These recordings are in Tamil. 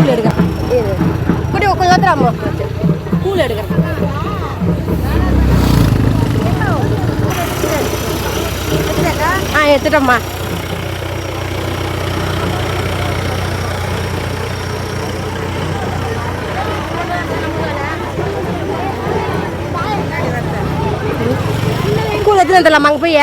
கூழ் எடுக்கிறேன் இது குட்டி கொஞ்சம் வந்துடாமோ கூழ் எடுக்கிறேன் எடுத்துட்டோம்மா கூழ் எடுத்துட்டு வந்துடலாமா அங்கே போய்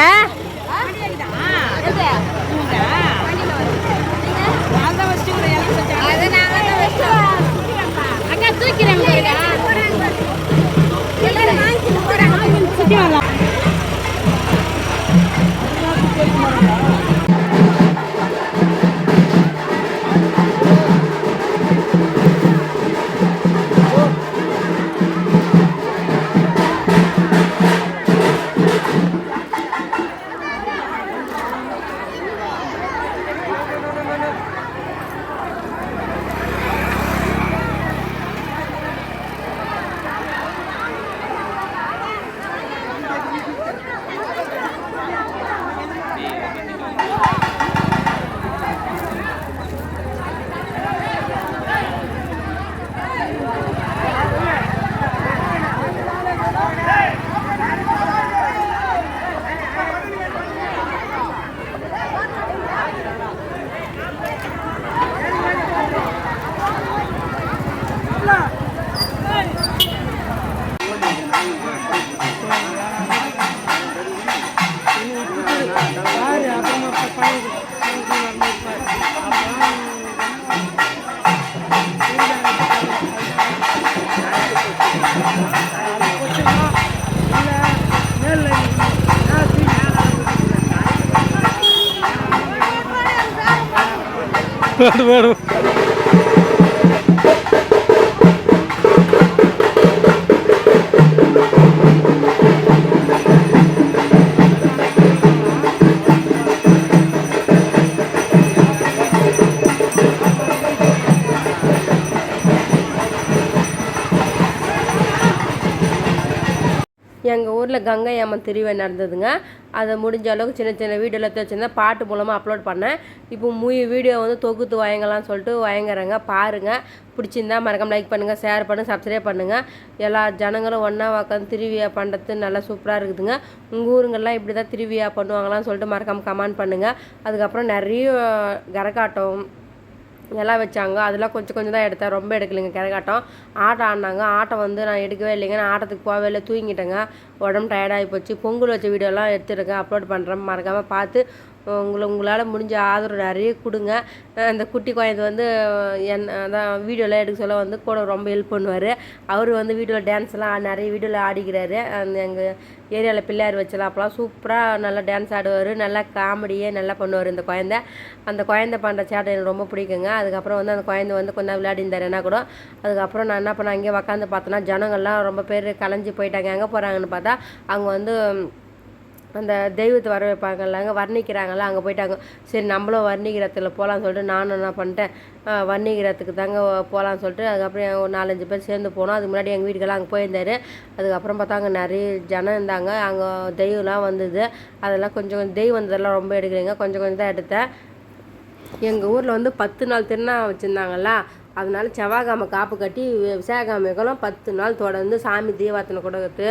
வேணும் எங்கள் ஊரில் கங்கை அம்மன் திருவிழா நடந்ததுங்க. அதை முடிஞ்ச அளவுக்கு சின்ன சின்ன வீடியோவில் எடுத்து வச்சுருந்தேன், பாட்டு மூலமாக அப்லோட் பண்ணேன். இப்போ வீடியோ வந்து தொகுத்து வயங்கலாம்னு சொல்லிட்டு வயங்குறேங்க. பாருங்கள், பிடிச்சிருந்தா மறக்காம லைக் பண்ணுங்கள், ஷேர் பண்ணுங்கள், சப்ஸ்கிரைப் பண்ணுங்கள். எல்லா ஜனங்களும் ஒன்றா உட்காந்து திருவிழா பண்ணுறது நல்லா சூப்பராக இருக்குதுங்க. உங்கள் ஊருங்கள்லாம் இப்படி தான் திருவிழா பண்ணுவாங்களான்னு சொல்லிட்டு மறக்காமல் கமெண்ட் பண்ணுங்கள். அதுக்கப்புறம் நிறைய கரகாட்டம் எல்லாம் வச்சாங்க. அதெல்லாம் கொஞ்சம் கொஞ்சம் தான் எடுத்தேன், ரொம்ப எடுக்கலைங்க. கரகாட்டம் ஆட்டம் ஆடினாங்க. ஆட்டம் வந்து நான் எடுக்கவே இல்லைங்க. நான் ஆட்டத்துக்கு போகவே இல்லை, தூங்கிட்டேங்க. உடம்பு டயர்டாகி போச்சு. பொங்கல் வச்ச வீடியோலாம் எடுத்துருக்கேன், அப்லோட் பண்ணுறேன். மறக்காமல் பார்த்து உங்களால் முடிஞ்ச ஆதரவு நிறைய கொடுங்க. அந்த குட்டி குழந்தை வந்து அதான் வீடியோலாம் எடுக்க சொல்ல வந்து கூட ரொம்ப ஹெல்ப் பண்ணுவார். அவர் வந்து வீடியோவில் டான்ஸ்லாம் நிறைய வீடியோவில் ஆடிக்கிறாரு. அந்த எங்கள் ஏரியாவில் பிள்ளையார் வச்சலாம் அப்போலாம் சூப்பராக நல்லா டான்ஸ் ஆடுவார். நல்லா காமெடியே நல்லா பண்ணுவார் இந்த குழந்தை. அந்த குழந்தை பண்ணுற சேட்டை எனக்கு ரொம்ப பிடிக்குங்க. அதுக்கப்புறம் வந்து அந்த குழந்தை வந்து கொஞ்சம் விளையாடிந்தார் என்ன கூட. அதுக்கப்புறம் நான் என்ன பண்ணேன், அங்கேயே உக்காந்து பார்த்தேன்னா ஜனங்கள்லாம் ரொம்ப பேர் கலைஞ்சி போயிட்டாங்க. எங்கே போகிறாங்கன்னு பார்த்தா அவங்க வந்து அந்த தெய்வத்தை வர வைப்பாங்கல்லாங்க, வர்ணிக்கிறாங்கல்ல, அங்கே போயிட்டாங்க. சரி நம்மளும் வர்ணிக்கிறத்துல போகலான்னு சொல்லிட்டு நானும் என்ன பண்ணிட்டேன், வர்ணிக்கிறதுக்கு தாங்க போகலான்னு சொல்லிட்டு அதுக்கப்புறம் ஒரு 4-5 பேர் சேர்ந்து போனோம். அதுக்கு முன்னாடி எங்கள் வீட்டுக்கெல்லாம் அங்கே போயிருந்தார். அதுக்கப்புறம் பார்த்தா அங்கே நிறைய ஜனம் இருந்தாங்க. அங்கே தெய்வம்லாம் வந்தது. அதெல்லாம் கொஞ்சம் தெய்வம் வந்ததெல்லாம் ரொம்ப எடுக்கிறீங்க, கொஞ்சம் கொஞ்சம் தான் எடுத்தேன். எங்கள் ஊரில் வந்து 10 நாள் திருநாள் வச்சுருந்தாங்களா, அதனால செவ்வாய்க்கிழமை காப்பு கட்டி விசாகமிக்கெல்லாம் 10 நாள் தொடர்ந்து சாமி தீபார்த்தனை கொடுத்து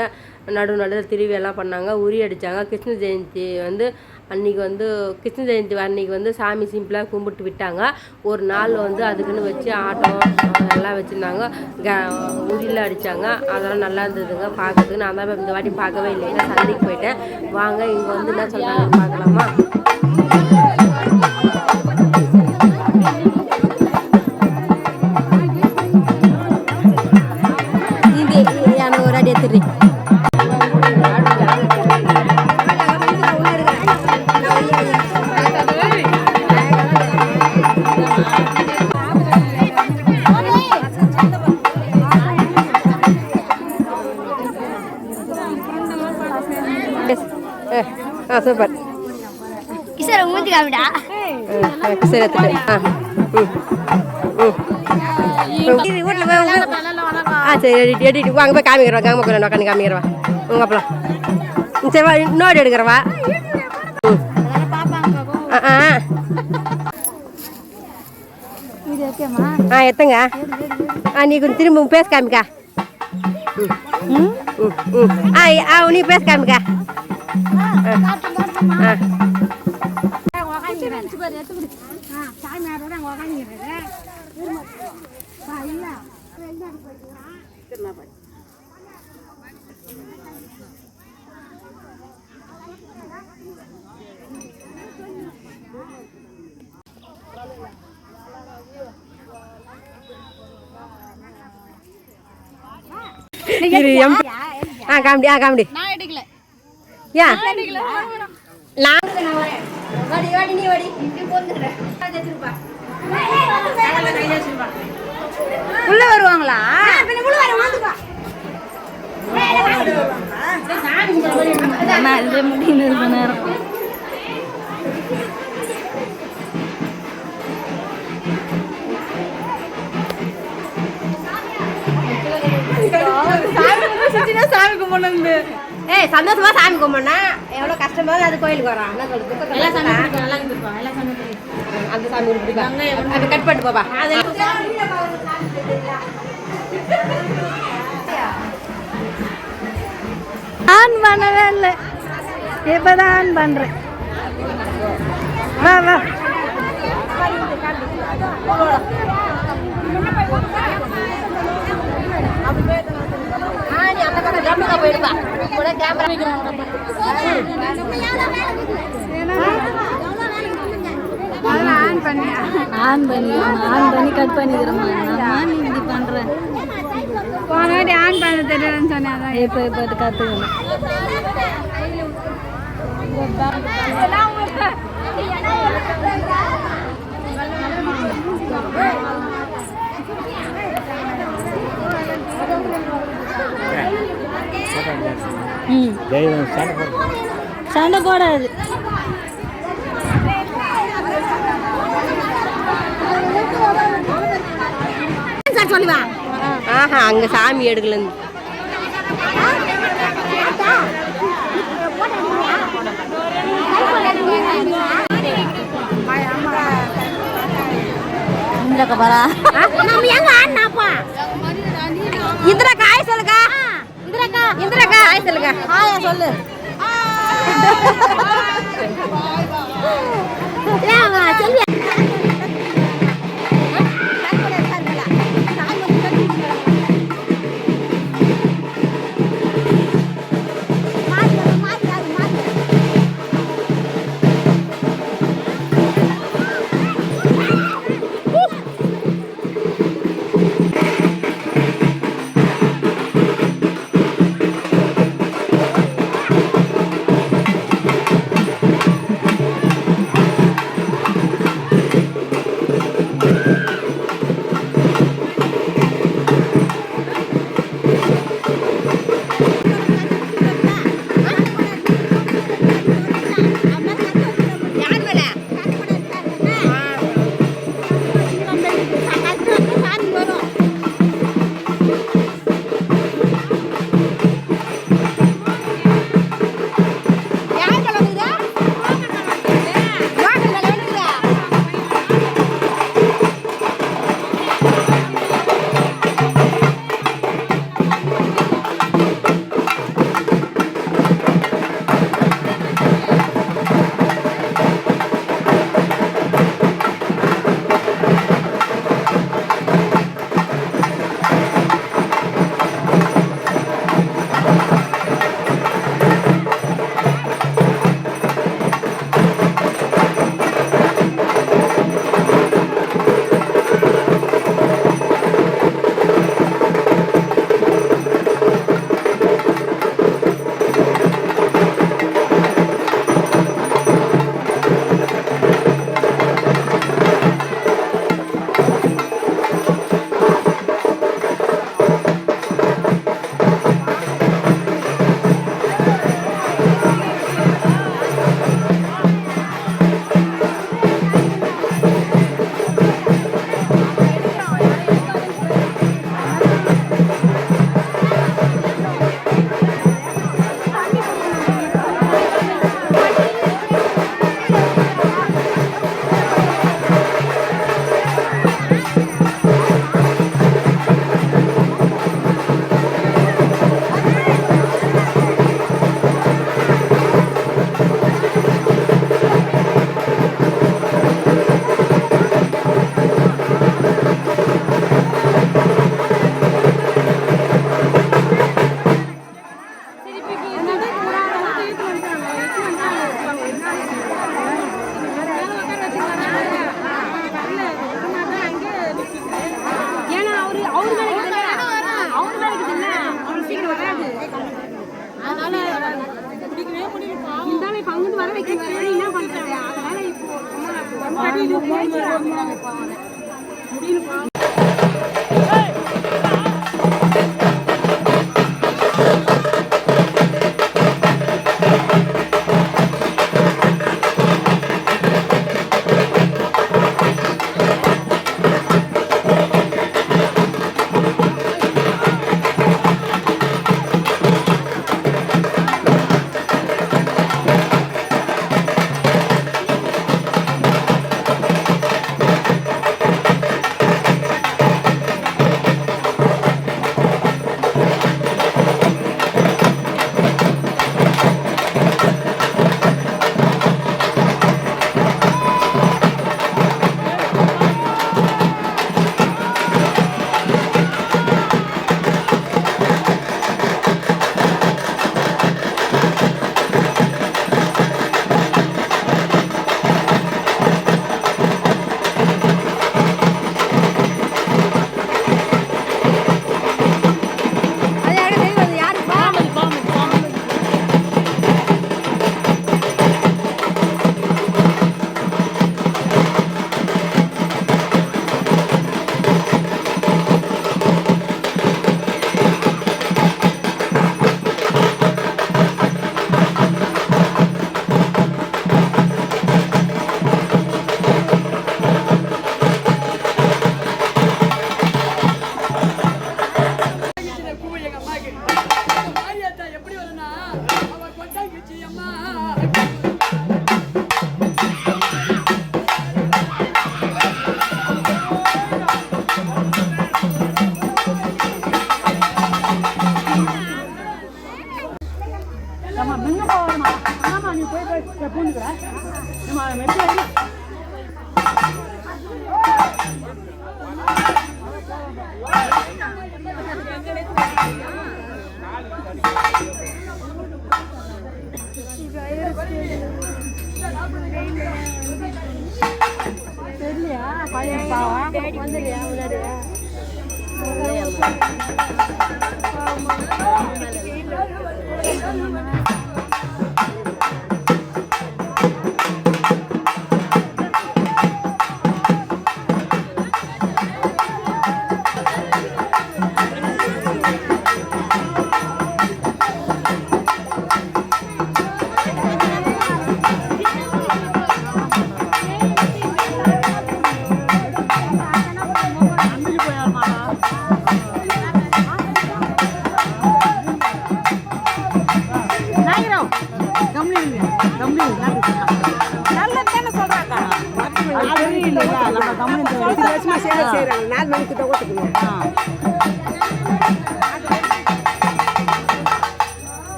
நடுவில் திருவிழெல்லாம் பண்ணாங்க, உரி அடித்தாங்க. கிருஷ்ண ஜெயந்தி வந்து அன்றைக்கி வந்து கிருஷ்ண ஜெயந்தி அன்றைக்கி வந்து சாமி சிம்பிளாக கும்பிட்டு விட்டாங்க. ஒரு நாள் வந்து அதுக்குன்னு வச்சு ஆட்டம் எல்லாம் வச்சுருந்தாங்க, உரியில் அடித்தாங்க. அதெல்லாம் நல்லா இருந்ததுங்க பார்க்கறதுக்கு. நான் தான் இந்த வாட்டி பார்க்கவே இல்லை, ஏன்னா சந்தைக்கு போயிட்டேன். வாங்க இங்கே வந்து என்ன சொல்கிறாங்கன்னு பார்க்கலாமா. ஒரு அடி எடுத்துடுறேன். சூப்பர் கிஷோர் மூஞ்சி காமிடா. கிஷோர் எடுத்துட்டு வீட்டில் போய் சரி எடிட்டு அங்கே போய் காமிக்கிறவா, கங்கமக்குள்ள உட்காந்து காமிக்கிறவா உங்கள் அப்பலாம். சரிவா இன்னொரு எடுக்கிறவா. எத்தங்க நீ கொஞ்சம் திரும்ப பேச காமிக்கா நீ பேச காமிக்கா காமெடி காமெடி உள்ள வருவாங்களா முடியும் நேரம் சாமி கும்பிடு சந்தோஷமா சாமி கும்பிடனா எவ்வளவு கஷ்டமா அது கோயிலுக்கு வரான் அந்த சாமி அது கட் பண்ணிட்டு போப்பா ஆன் பண்ணவே இல்லை இப்பதான் ஆன் பண்றேன் வா வா போயிடுப்பா ஆன் பண்ணி கட் பண்ணிக்கிறோமா நீ இப்படி பண்றேன் போன வாட்டி ஆன் பண்ண தெரியலன்னு சொன்னேன் இப்போ கற்றுக்கணும் சண்டை போடாது சொல்லுவா அங்க சாமி எடுக்கல இந்திரா காய் சொல்லுக்கா இந்திரா காய் சொல்லுங்க சொல்லு சொல்லு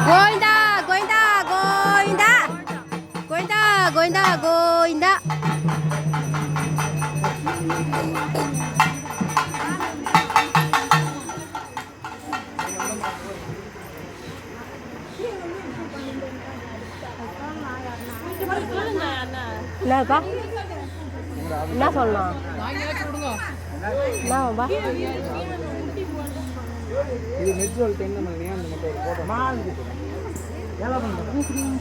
கோவிந்தா கோவிந்தா கோவிந்தா கோவிந்தா கோவிந்தா கோவிந்தா. என்னப்பா என்ன சொல்லலாம் என்னப்பா இது மெட்ரோல் தென்ன மணி அந்த மட்டும் போட்டோ மாலுக்கு எவ்வளோ பண்ணுறோம்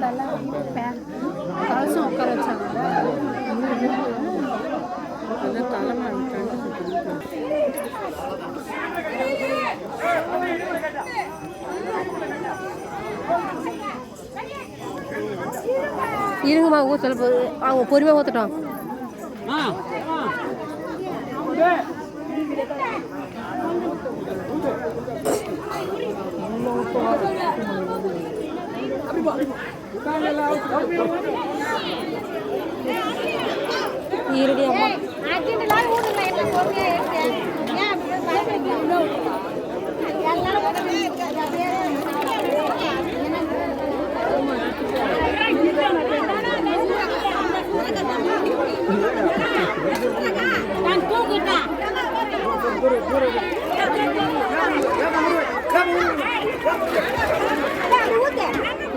கலசம் உட்கார வச்சாங்க. அதான் தலைமை இருங்கம்மா ஊற்ற அவங்க பொறுமையாக ஊற்றட்டும். ஈரடியாம்மா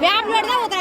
வேப்பிலோடு தான் ஊற்றுறாங்க.